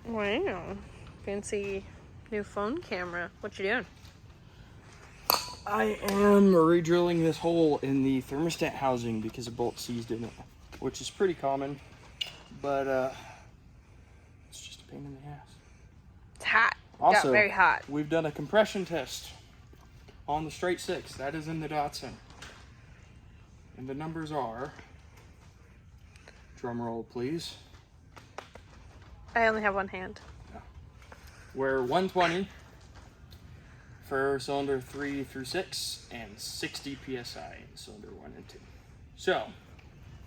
Wow. Fancy new phone camera. What you doing? I am re-drilling this hole in the thermostat housing because a bolt seized in it, which is pretty common, but it's just a pain in the ass. It's hot. Also, got very hot. We've done a compression test on the straight 6. That is in the Datsun. And the numbers are, drum roll please. I only have one hand. We're 120 for cylinder 3 through 6 and 60 psi in cylinder 1 and 2. So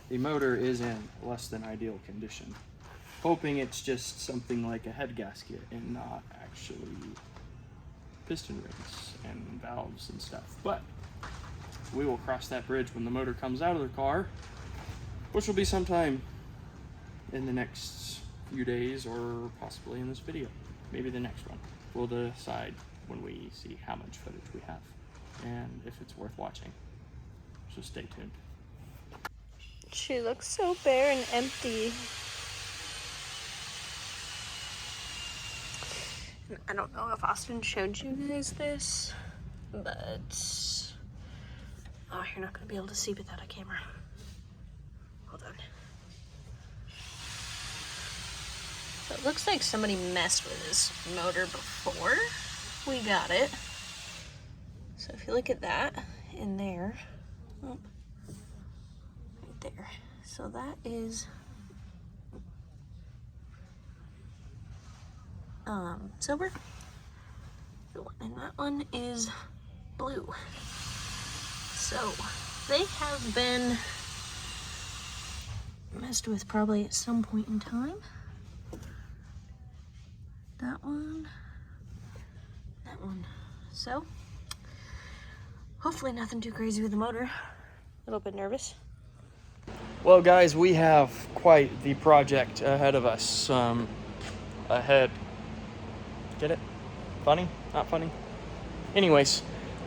the motor is in less than ideal condition. Hoping it's just something like a head gasket and not actually piston rings and valves and stuff. But we will cross that bridge when the motor comes out of the car, which will be sometime in the next few days or possibly in this video. Maybe the next one. We'll decide when we see how much footage we have and if it's worth watching. So stay tuned. She looks so bare and empty. I don't know if Austin showed you guys this, but oh, you're not gonna be able to see without a camera. Hold on. So it looks like somebody messed with this motor before we got it. So if you look at that in there, oh, right there. So that is silver. The one and that one is blue. So they have been messed with probably at some point in time. That one, that one. So hopefully nothing too crazy with the motor. A little bit nervous. Well guys, we have quite the project ahead of us. Get it? Funny? Not funny? Anyways,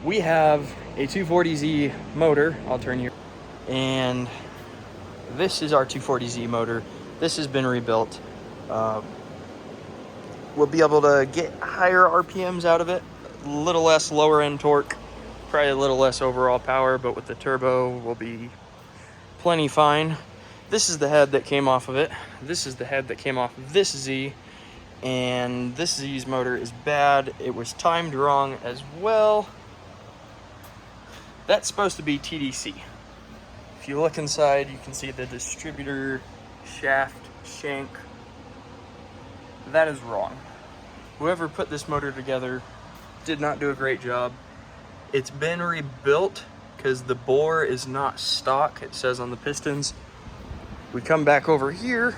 we have a 240Z motor. I'll turn you. And this is our 240Z motor. This has been rebuilt. We'll be able to get higher RPMs out of it, a little less lower end torque, probably a little less overall power, but with the turbo, we'll be plenty fine. This is the head that came off of it. This is the head that came off of this Z. And this Z's motor is bad. It was timed wrong as well. That's supposed to be TDC. If you look inside, you can see the distributor shaft shank. That is wrong. Whoever put this motor together did not do a great job. It's been rebuilt because the bore is not stock, it says on the pistons. We come back over here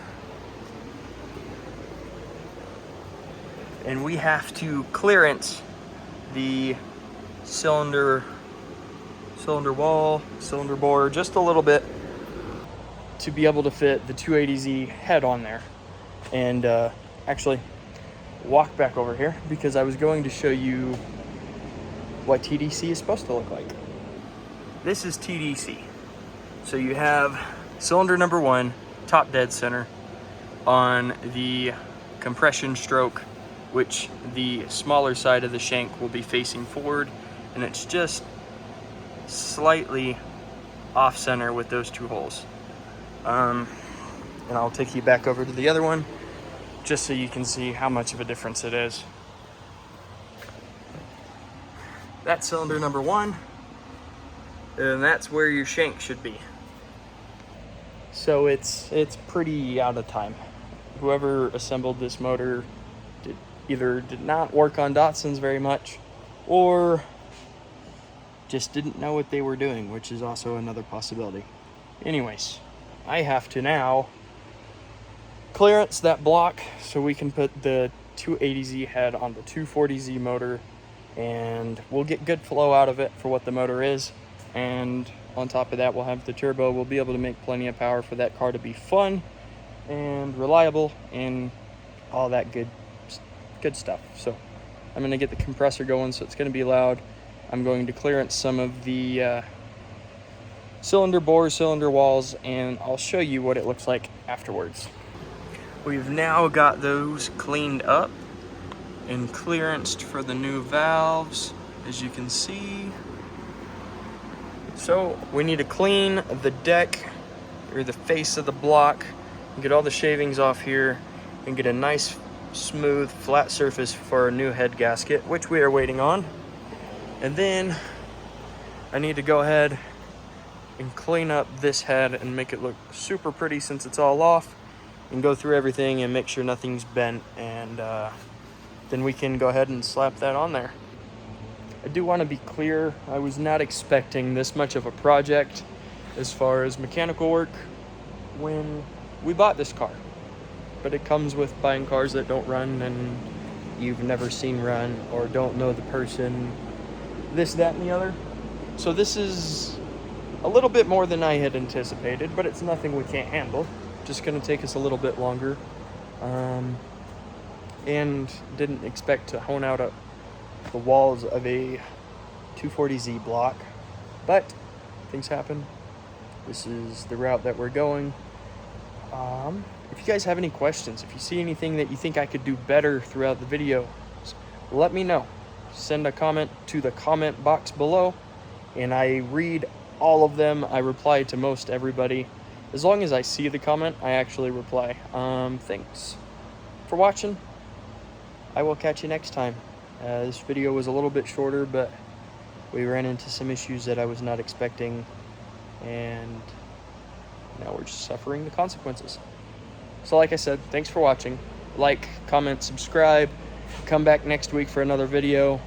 and we have to clearance the cylinder wall, cylinder bore just a little bit to be able to fit the 280Z head on there. And actually walk back over here because I was going to show you what TDC is supposed to look like. This is TDC. So you have cylinder number 1, top dead center on the compression stroke, which the smaller side of the shank will be facing forward, and it's just slightly off center with those 2 holes. And I'll take you back over to the other one just so you can see how much of a difference it is. That's cylinder number 1, and that's where your shank should be. So it's pretty out of time. Whoever assembled this motor either did not work on Datsuns very much or just didn't know what they were doing, which is also another possibility. Anyways, I have to now clearance that block so we can put the 280Z head on the 240Z motor, and we'll get good flow out of it for what the motor is. And on top of that, we'll have the turbo. We'll be able to make plenty of power for that car to be fun and reliable and all that good stuff. So I'm going to get the compressor going, so it's going to be loud. I'm going to clearance some of the cylinder bores, cylinder walls, and I'll show you what it looks like afterwards. We've now got those cleaned up and clearanced for the new valves, as you can see. So we need to clean the deck or the face of the block and get all the shavings off here and get a nice smooth flat surface for our new head gasket, which we are waiting on. And then I need to go ahead and clean up this head and make it look super pretty since it's all off, and go through everything and make sure nothing's bent, and then we can go ahead and slap that on there. I do want to be clear, I was not expecting this much of a project as far as mechanical work when we bought this car. But it comes with buying cars that don't run and you've never seen run or don't know the person, this, that, and the other. So this is a little bit more than I had anticipated, but it's nothing we can't handle. Just gonna take us a little bit longer. And didn't expect to hone out the walls of a 240Z block, but things happen. This is the route that we're going. If you guys have any questions, if you see anything that you think I could do better throughout the video, let me know. Send a comment to the comment box below, and I read all of them. I reply to most everybody. As long as I see the comment, I actually reply. Thanks for watching. I will catch you next time. This video was a little bit shorter, but we ran into some issues that I was not expecting, and now we're just suffering the consequences. So like I said, thanks for watching. Like, comment, subscribe. Come back next week for another video.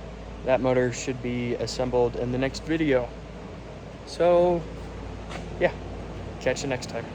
That motor should be assembled in the next video. So yeah, catch you next time.